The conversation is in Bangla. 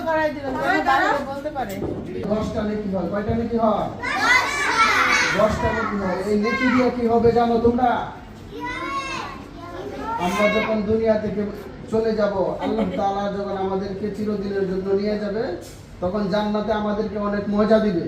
করাই দিবেন বলতে পারে 10টা নেকি হয়। কয়টা নেকি হয়? 10টা নেকি হয়। এই নেকি দিয়ে কি হবে জানো তোমরা? আমরা যখন দুনিয়া থেকে চলে যাব, আল্লাহ তাআলা যখন আমাদেরকে চিরদিনের জন্য নিয়ে যাবে, তখন জান্নাতে আমাদেরকে অনেক মজা দিবে।